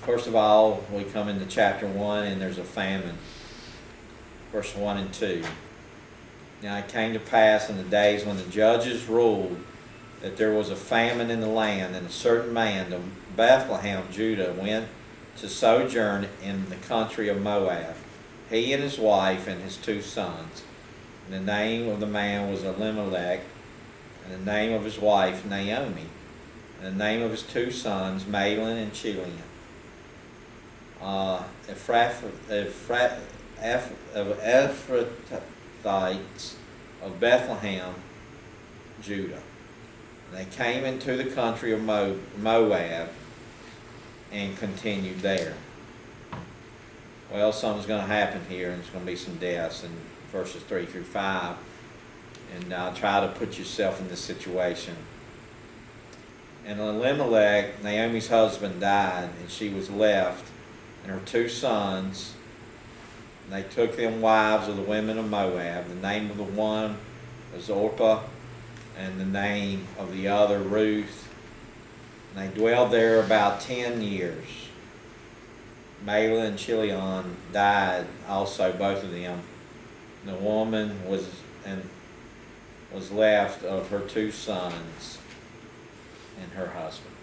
First of all, we come into chapter 1 and there's a famine. Verse 1 and 2. Now it came to pass in the days when the judges ruled that there was a famine in the land, and a certain man of Bethlehem, Judah, went to sojourn in the country of Moab, he and his wife and his 2 sons. And the name of the man was Elimelech, and the name of his wife Naomi, and the name of his 2 sons Mahlon and Chilion. Ephrathites of Bethlehem, Judah. And they came into the country of Moab and continued there. Well, something's going to happen here, and it's going to be some deaths in verses 3 through 5. And try to put yourself in this situation. And Elimelech, Naomi's husband, died, and she was left, and her 2 sons. And they took them wives of the women of Moab. The name of the one was Orpah, and the name of the other Ruth. And they dwelled there about 10 years. Mahlon and Chilion died also, both of them. And the woman was left of her 2 sons and her husband.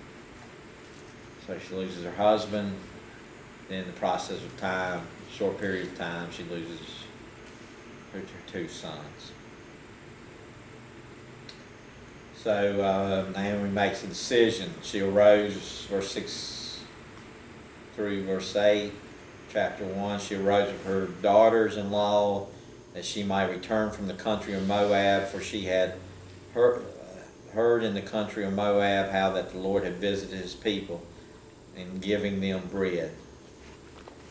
So she loses her husband. Then in the process of time, short period of time, she loses her 2 sons. So Naomi makes a decision. She arose, verse 6 through verse 8, chapter 1, she arose with her daughters-in-law that she might return from the country of Moab, for she had heard in the country of Moab how that the Lord had visited his people in giving them bread.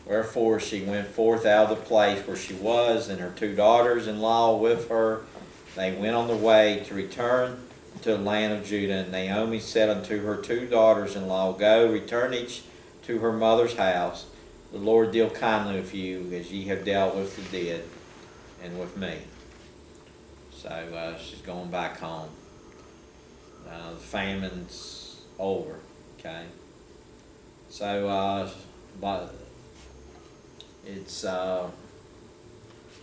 Wherefore she went forth out of the place where she was, and her 2 daughters-in-law with her. They went on the way to return to the land of Judah. And Naomi said unto her 2 daughters-in-law, Go, return each to her mother's house. The Lord deal kindly with you, as ye have dealt with the dead and with me. So she's going back home. The famine's over, okay? So, but it's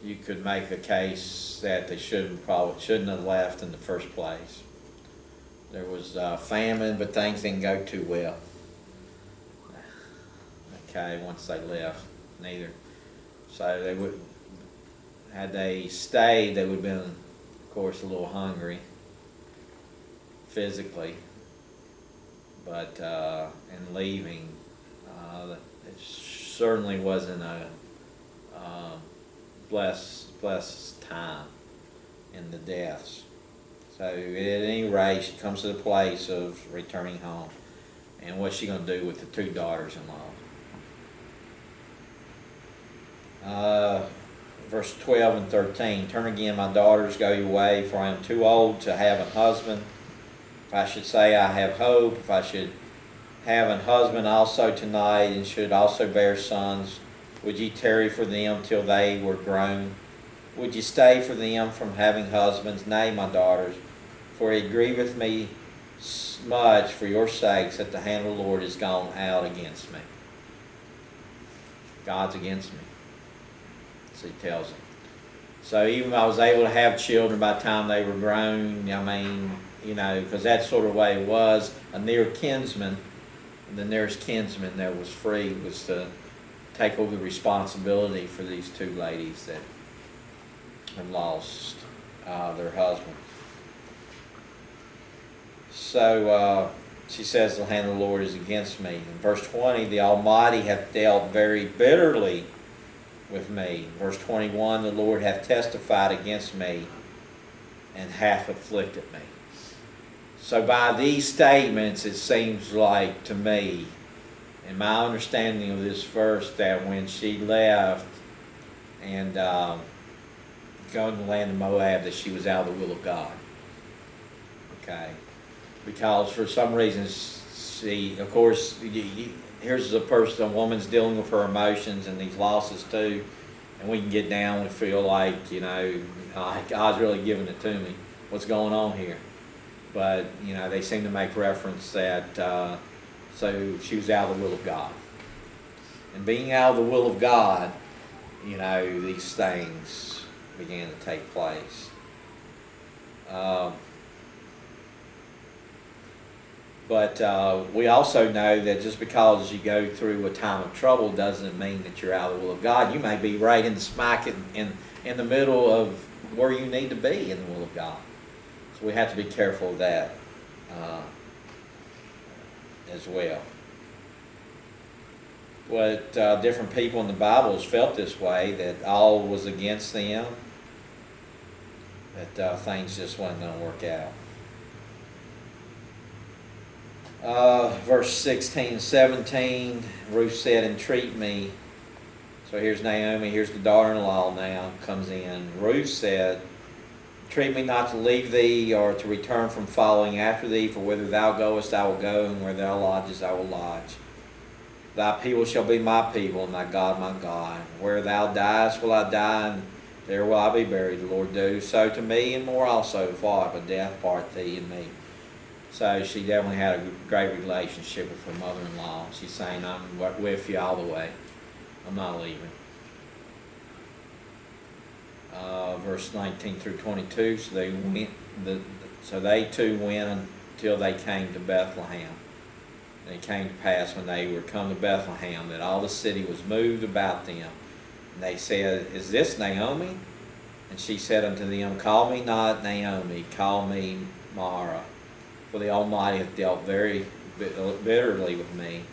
you could make a case that they probably shouldn't have left in the first place. There was famine, but things didn't go too well. Okay, once they left, neither. So they would, had they stayed, they would have been, of course, a little hungry physically. But in leaving, it certainly wasn't a blessed time in the deaths. So at any rate, she comes to the place of returning home. And what's she going to do with the 2 daughters-in-law? Verse 12 and 13, Turn again, my daughters, go your way, for I am too old to have a husband. If I should say I have hope, if I should have an husband also tonight, and should also bear sons, would ye tarry for them till they were grown? Would ye stay for them from having husbands? Nay, my daughters, for it grieveth me much for your sakes that the hand of the Lord is gone out against me. God's against me. So he tells them. So even if I was able to have children by the time they were grown, I mean, you know, because that's sort of the way it was, a near kinsman, the nearest kinsman that was free was to take over the responsibility for these 2 ladies that had lost their husband. So she says, the hand of the Lord is against me. In verse 20, the Almighty hath dealt very bitterly with me. Verse 21, the Lord hath testified against me and hath afflicted me. So by these statements, it seems like to me, in my understanding of this verse, that when she left and going to the land of Moab, that she was out of the will of God. Okay? Because for some reason, she, of course, here's a woman's dealing with her emotions and these losses too, and we can get down and feel like, you know, God's really giving it to me. What's going on here? But, you know, they seem to make reference that, so she was out of the will of God. And being out of the will of God, these things began to take place. But we also know that just because you go through a time of trouble doesn't mean that you're out of the will of God. You may be right in the smack in the middle of where you need to be in the will of God. So we have to be careful of that as well. But different people in the Bible felt this way, that all was against them, that things just wasn't going to work out. Verse 16 and 17, Ruth said, "Entreat me." So here's Naomi, here's the daughter-in-law now, comes in. Ruth said, "Entreat me not to leave thee, or to return from following after thee, for whither thou goest I will go, and where thou lodgest I will lodge. Thy people shall be my people, and thy God my God. Where thou diest will I die, and there will I be buried. The Lord do so to me, and more also, if aught but death part thee and me." So she definitely had a great relationship with her mother-in-law. She's saying, "I'm with you all the way. I'm not leaving." Verse 19 through 22. So they too went until they came to Bethlehem. And it came to pass when they were come to Bethlehem that all the city was moved about them. And they said, "Is this Naomi?" And she said unto them, "Call me not Naomi, call me Mara. For the Almighty hath dealt very bitterly with me.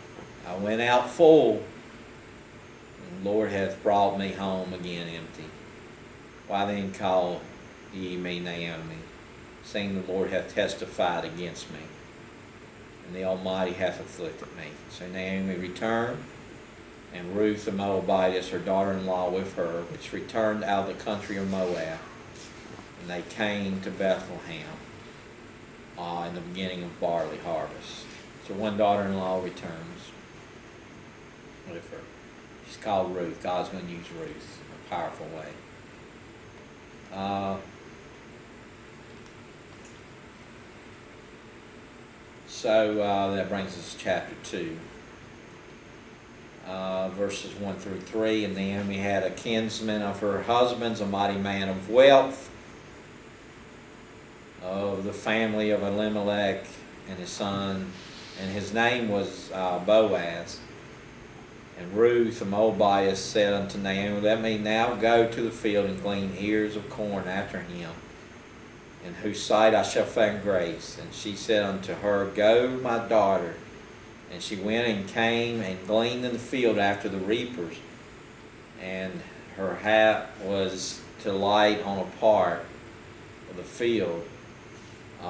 I went out full, and the Lord hath brought me home again empty. Why then call ye me Naomi, seeing the Lord hath testified against me, and the Almighty hath afflicted me?" So Naomi returned, and Ruth the Moabitess, her daughter-in-law, with her, which returned out of the country of Moab. And they came to Bethlehem in the beginning of barley harvest. So one daughter-in-law returns with her. She's called Ruth. God's going to use Ruth in a powerful way. So that brings us to chapter 2. Verses 1 through 3. "And Naomi had a kinsman of her husband's, a mighty man of wealth, of the family of Elimelech, and his son, and his name was Boaz. And Ruth the Moabitess said unto Naomi, Let me now go to the field and glean ears of corn after him, in whose sight I shall find grace. And she said unto her, Go, my daughter. And she went and came and gleaned in the field after the reapers. And her hat was to light on a part of the field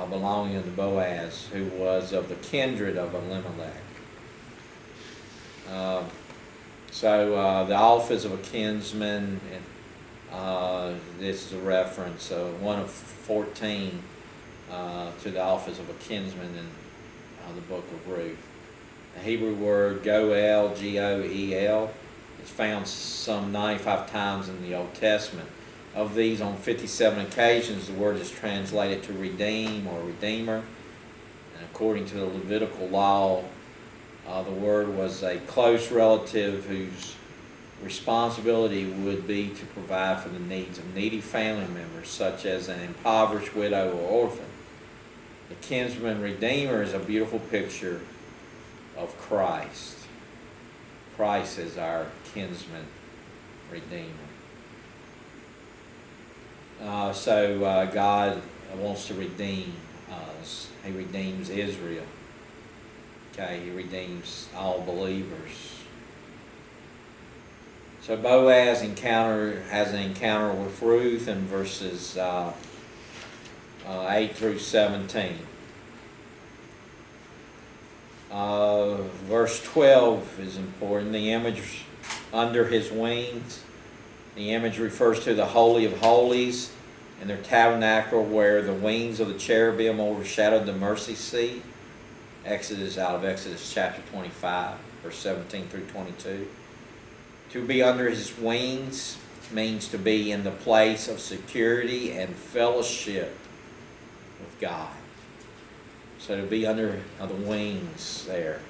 belonging to Boaz, who was of the kindred of Elimelech. So the office of a kinsman, this is a reference, one of 14 to the office of a kinsman in the book of Ruth. The Hebrew word goel, G-O-E-L, is found some 95 times in the Old Testament. Of these, on 57 occasions, the word is translated to redeem or redeemer. And according to the Levitical law, the word was a close relative whose responsibility would be to provide for the needs of needy family members, such as an impoverished widow or orphan. The kinsman redeemer is a beautiful picture of Christ. Christ is our kinsman redeemer. So God wants to redeem us. He redeems Israel. Okay, He redeems all believers. So Boaz has an encounter with Ruth in verses 8 through 17. Verse 12 is important. The image under his wings. The image refers to the Holy of Holies and their tabernacle, where the wings of the cherubim overshadowed the mercy seat. Out of Exodus chapter 25, verse 17 through 22. To be under his wings means to be in the place of security and fellowship with God. So to be under the wings there,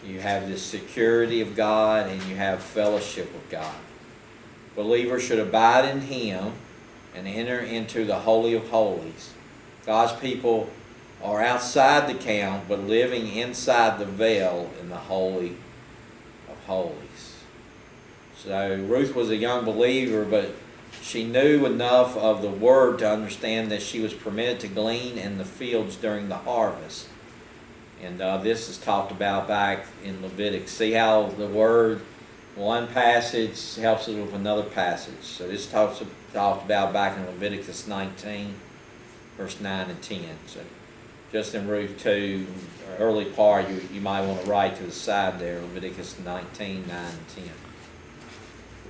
You have the security of God, and you have fellowship with God. Believers should abide in Him and enter into the Holy of Holies. God's people are outside the camp, but living inside the veil in the Holy of Holies. So Ruth was a young believer, but she knew enough of the Word to understand that she was permitted to glean in the fields during the harvest. And this is talked about back in Leviticus. See how the Word, one passage helps us with another passage. So this talked about back in Leviticus 19, verse 9 and 10. So just in Ruth 2, early part, you might want to write to the side there, Leviticus 19, 9 and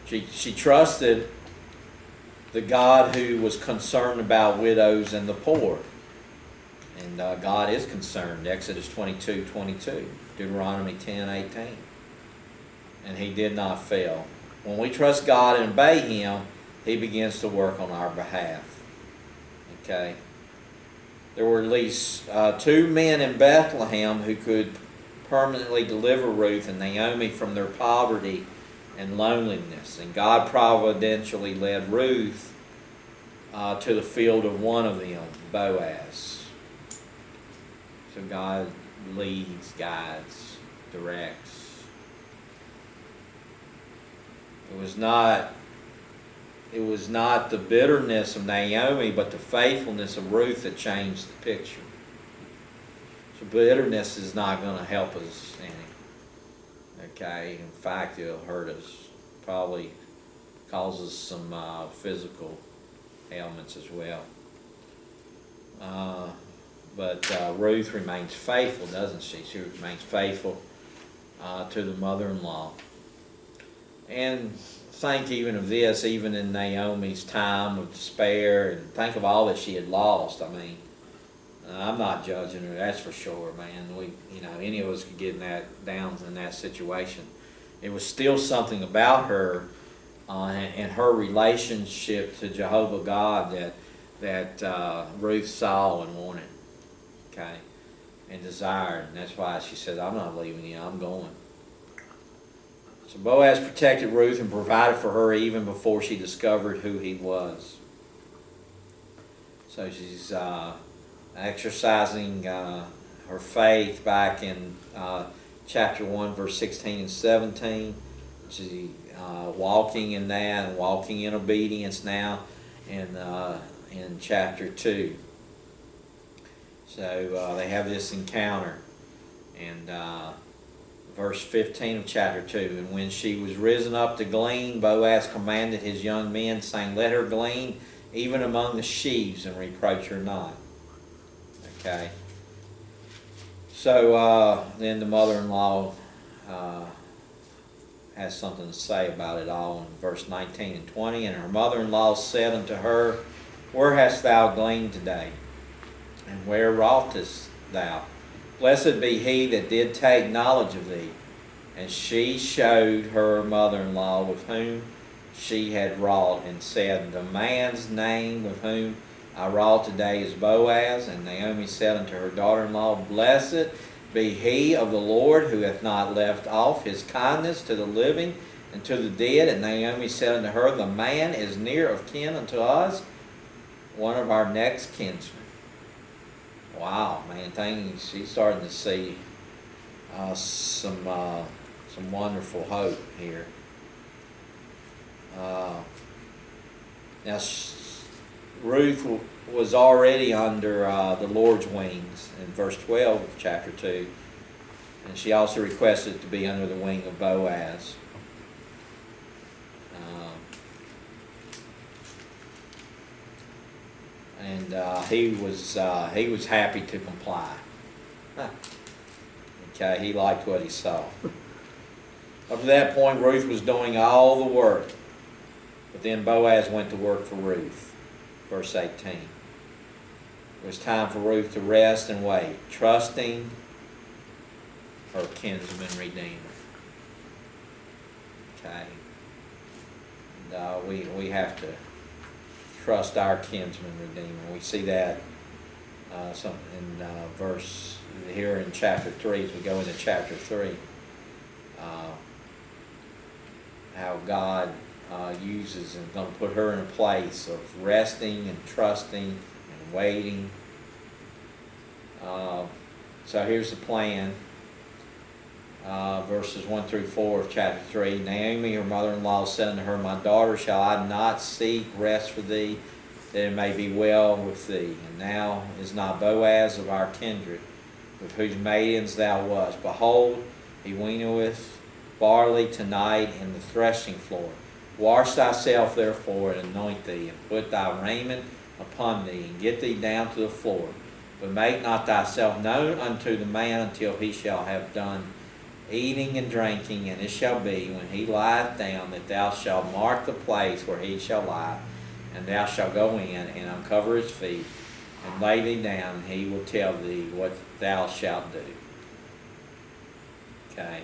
10. She trusted the God who was concerned about widows and the poor. And God is concerned. Exodus 22, 22, Deuteronomy 10, 18. And He did not fail. When we trust God and obey Him, He begins to work on our behalf. Okay? There were at least 2 men in Bethlehem who could permanently deliver Ruth and Naomi from their poverty and loneliness. And God providentially led Ruth to the field of one of them, Boaz. So God leads, guides, directs. It was not the bitterness of Naomi, but the faithfulness of Ruth that changed the picture. So bitterness is not going to help us any. Okay? In fact, it'll hurt us. Probably causes some physical ailments as well. But Ruth remains faithful, doesn't she? She remains faithful to the mother-in-law. And think even of this, even in Naomi's time of despair, and think of all that she had lost. I mean, I'm not judging her, that's for sure, man. Any of us could get down in that situation. It was still something about her and her relationship to Jehovah God that Ruth saw and wanted. Okay, and desired, and that's why she said, I'm not leaving you, I'm going. So Boaz protected Ruth and provided for her even before she discovered who he was. So she's exercising her faith back in chapter 1, verse 16 and 17. She's walking in that and walking in obedience now in chapter 2. So they have this encounter, and verse 15 of chapter 2, and when she was risen up to glean, Boaz commanded his young men, saying, let her glean even among the sheaves, and reproach her not. Okay. So then the mother-in-law has something to say about it all in verse 19 and 20, and her mother-in-law said unto her, where hast thou gleaned today? And where wroughtest thou? Blessed be he that did take knowledge of thee. And she showed her mother-in-law with whom she had wrought, and said, the man's name with whom I wrought today is Boaz. And Naomi said unto her daughter-in-law, blessed be he of the Lord, who hath not left off his kindness to the living and to the dead. And Naomi said unto her, the man is near of kin unto us, one of our next kinsmen. Wow, man, she's starting to see some wonderful hope here. Now, Ruth was already under the Lord's wings in verse 12 of chapter 2, and she also requested to be under the wing of Boaz. And he was happy to comply. Okay, he liked what he saw. Up to that point, Ruth was doing all the work. But then Boaz went to work for Ruth. Verse 18. It was time for Ruth to rest and wait, trusting her kinsman redeemer. Okay. And we have to trust our kinsman redeemer. We see that in verse here in chapter 3 as we go into chapter 3. how God uses and going to put her in a place of resting and trusting and waiting. So here's the plan. Verses 1 through 4 of chapter 3. Naomi, her mother-in-law, said unto her, My daughter, shall I not seek rest for thee, that it may be well with thee? And now is not Boaz of our kindred, with whose maidens thou wast. Behold, he winnoweth barley tonight in the threshing floor. Wash thyself therefore, and anoint thee, and put thy raiment upon thee, and get thee down to the floor. But make not thyself known unto the man until he shall have done eating and drinking. And it shall be, when he lieth down, that thou shalt mark the place where he shall lie, and thou shalt go in and uncover his feet, and lay thee down, and he will tell thee what thou shalt do. Okay.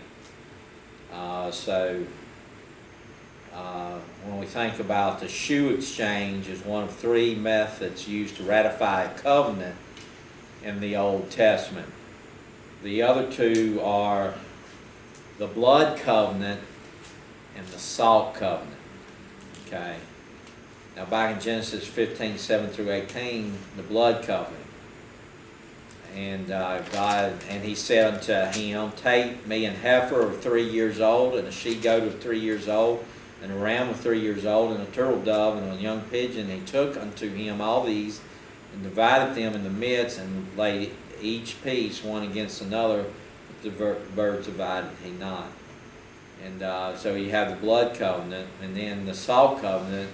When we think about the shoe exchange as one of three methods used to ratify a covenant in the Old Testament, the other two are the blood covenant and the salt covenant. Okay. Now back in Genesis 15, 7 through 18, the blood covenant. And God, and he said unto him, Take me an heifer of 3 years old, and a she-goat of 3 years old, and a ram of 3 years old, and a turtle dove, and a young pigeon. And he took unto him all these, and divided them in the midst, and laid each piece one against another, but the birds divided he not. And so you have the blood covenant, and then the salt covenant.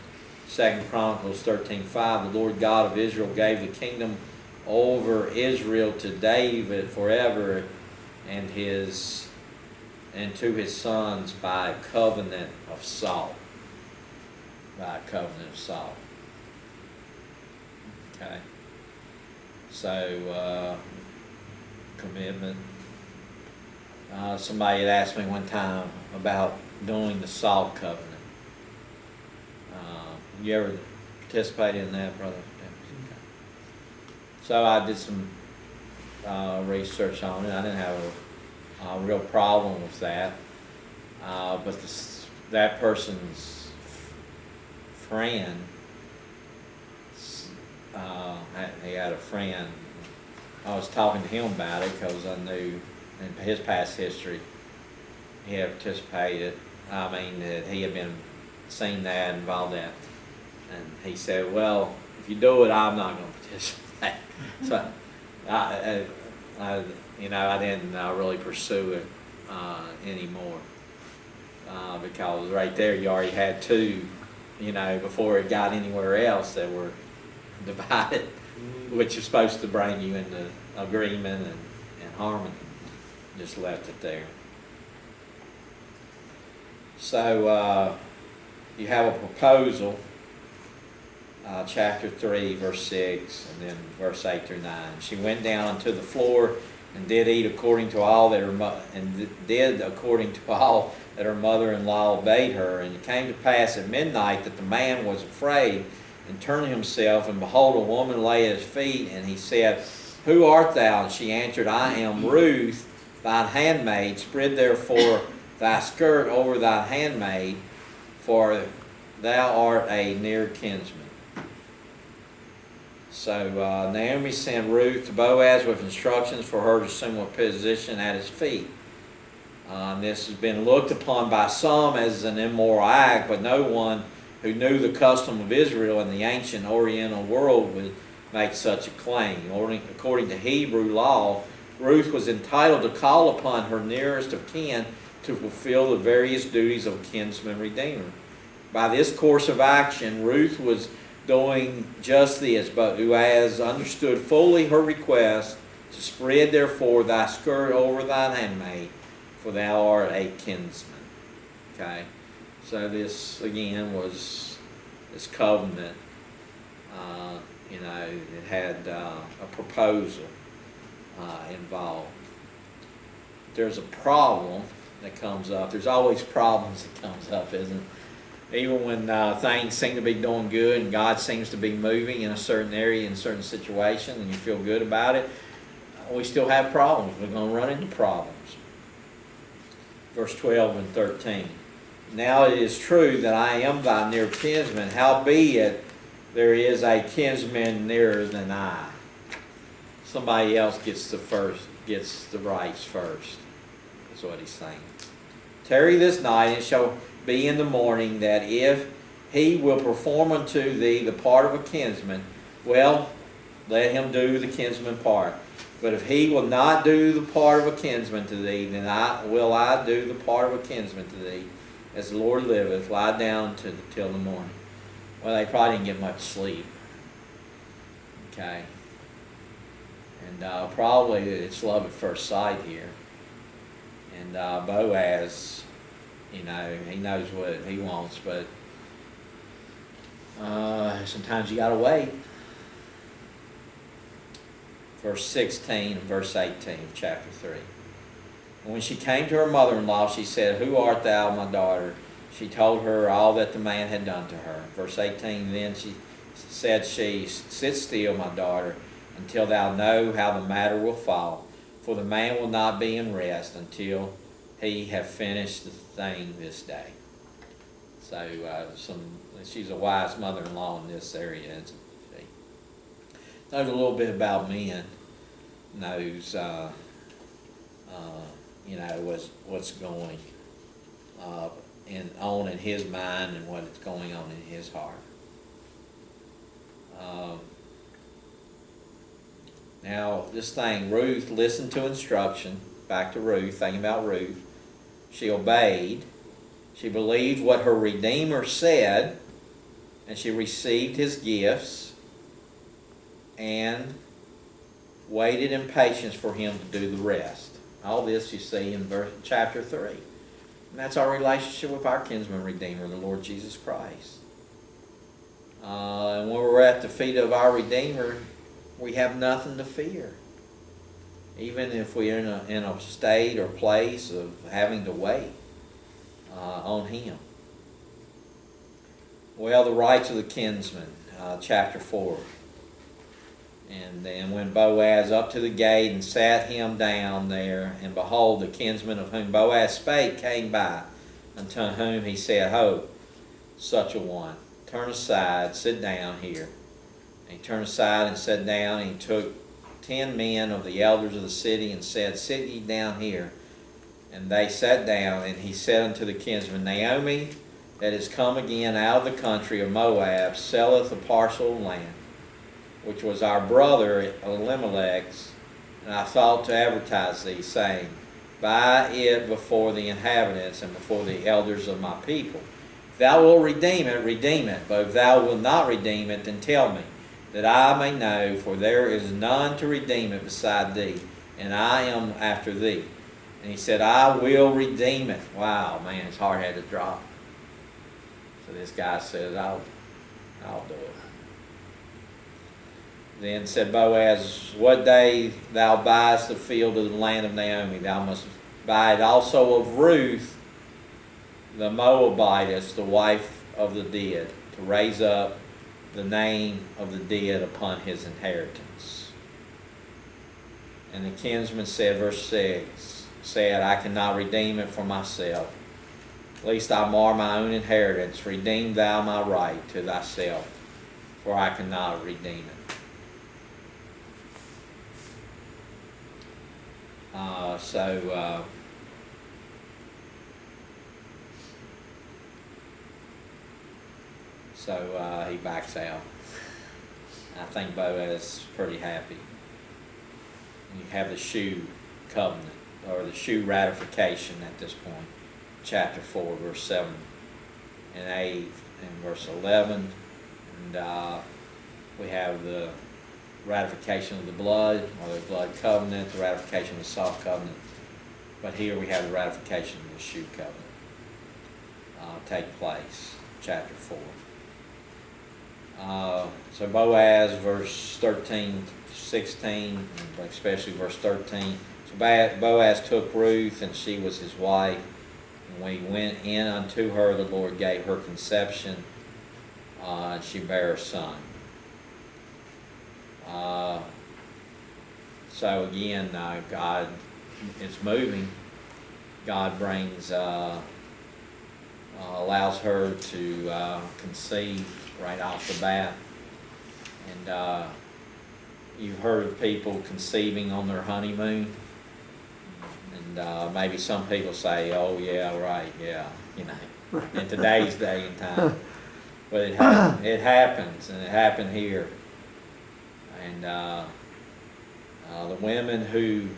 2 Chronicles 13:5, the Lord God of Israel gave the kingdom over Israel to David forever, and to his sons by a covenant of salt. By a covenant of salt. Okay. So, commitment. Somebody had asked me one time about doing the salt covenant. You ever participated in that, brother? Okay. So I did some research on it. I didn't have a real problem with that. But that person's friend, he had a friend. I was talking to him about it because I knew in his past history he had participated. That he had been seen that, involved in that. And he said, well, if you do it, I'm not going to participate. So, I didn't really pursue it anymore. Because right there you already had two, before it got anywhere else that were divided, which is supposed to bring you into agreement and harmony. Just left it there. So you have a proposal, chapter 3, verse 6, and then verse 8 through 9. She went down unto the floor and did eat according to all that her mother-in-law bade her. And it came to pass at midnight that the man was afraid, and turned himself, and behold, a woman lay at his feet. And he said, Who art thou? And she answered, I am Ruth, thine handmaid. Spread therefore thy skirt over thy handmaid, for thou art a near kinsman. So Naomi sent Ruth to Boaz with instructions for her to assume a position at his feet. This has been looked upon by some as an immoral act, but no one who knew the custom of Israel in the ancient Oriental world would make such a claim. According to Hebrew law, Ruth was entitled to call upon her nearest of kin to fulfill the various duties of a kinsman redeemer. By this course of action, Ruth was doing just this, but who has understood fully her request to spread therefore thy skirt over thine handmaid, for thou art a kinsman. Okay, so this again was this covenant. It had a proposal involved. There's a problem that comes up. There's always problems that comes up, isn't it? Even when things seem to be doing good and God seems to be moving in a certain area, in a certain situation, and you feel good about it, we still have problems. We're going to run into problems. verse 12 and 13. Now it is true that I am thy near kinsman, howbeit there is a kinsman nearer than I. Somebody else gets the rights first. That's what he's saying. Tarry this night, and it shall be in the morning, that if he will perform unto thee the part of a kinsman, well, let him do the kinsman part. But if he will not do the part of a kinsman to thee, then will I do the part of a kinsman to thee. As the Lord liveth, lie down till the morning. Well, they probably didn't get much sleep. Okay. And probably it's love at first sight here. And Boaz, he knows what he wants, but sometimes you got to wait. Verse 16 and verse 18 of chapter 3. And when she came to her mother-in-law, she said, Who art thou, my daughter? She told her all that the man had done to her. Verse 18, then said she, Sit still, my daughter, until thou know how the matter will fall. For the man will not be in rest until he have finished the thing this day. So she's a wise mother-in-law in this area, isn't she? Knows a little bit about men. Knows, what's going on in his mind and what is going on in his heart. Now, this thing, Ruth listened to instruction. Back to Ruth, thinking about Ruth. She obeyed. She believed what her Redeemer said, and she received his gifts and waited in patience for him to do the rest. All this you see in chapter 3. And that's our relationship with our kinsman Redeemer, the Lord Jesus Christ. And when we're at the feet of our Redeemer, we have nothing to fear. Even if we're in a state or place of having to wait on him. Well, the rights of the kinsman, chapter 4. And then when Boaz up to the gate and sat him down there, and behold, the kinsman of whom Boaz spake came by, unto whom he said, Ho, such a one, turn aside, sit down here. And he turned aside and sat down, and he took 10 men of the elders of the city, and said, Sit ye down here. And they sat down, and he said unto the kinsman, Naomi, that is come again out of the country of Moab, selleth a parcel of land, which was our brother Elimelech's, and I thought to advertise thee, saying, Buy it before the inhabitants and before the elders of my people. If thou wilt redeem it, redeem it. But if thou wilt not redeem it, then tell me, that I may know, for there is none to redeem it beside thee, and I am after thee. And he said, I will redeem it. Wow, man, his heart had to drop. So this guy says, I'll do it. Then said Boaz, What day thou buyest the field of the land of Naomi, thou must buy it also of Ruth, the Moabitess, the wife of the dead, to raise up the name of the dead upon his inheritance. And the kinsman said, verse 6, said, I cannot redeem it for myself, lest I mar my own inheritance. Redeem thou my right to thyself, for I cannot redeem it. So he backs out. I think Boaz is pretty happy. You have the shoe covenant, or the shoe ratification at this point. Chapter 4, verse 7 and 8, and verse 11. And we have the ratification of the blood, or the blood covenant, the ratification of the salt covenant. But here we have the ratification of the shoe covenant take place, chapter 4. So Boaz, verse 13, 16, and especially verse 13. So Boaz took Ruth, and she was his wife. And when he went in unto her, the Lord gave her conception, and she bare a son. So again, God is moving. God brings, allows her to conceive right off the bat. And you've heard of people conceiving on their honeymoon. And maybe some people say, oh yeah, right, yeah, in today's day and time. But it happens, and it happened here. And the women who,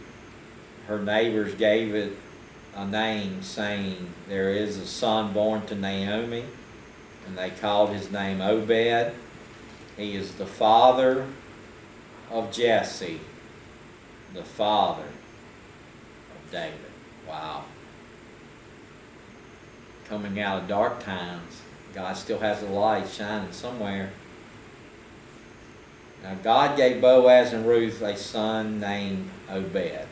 her neighbors gave it a name, saying, there is a son born to Naomi, and they called his name Obed. He is the father of Jesse, the father of David. Wow. Coming out of dark times, God still has a light shining somewhere. Now God gave Boaz and Ruth a son named Obed.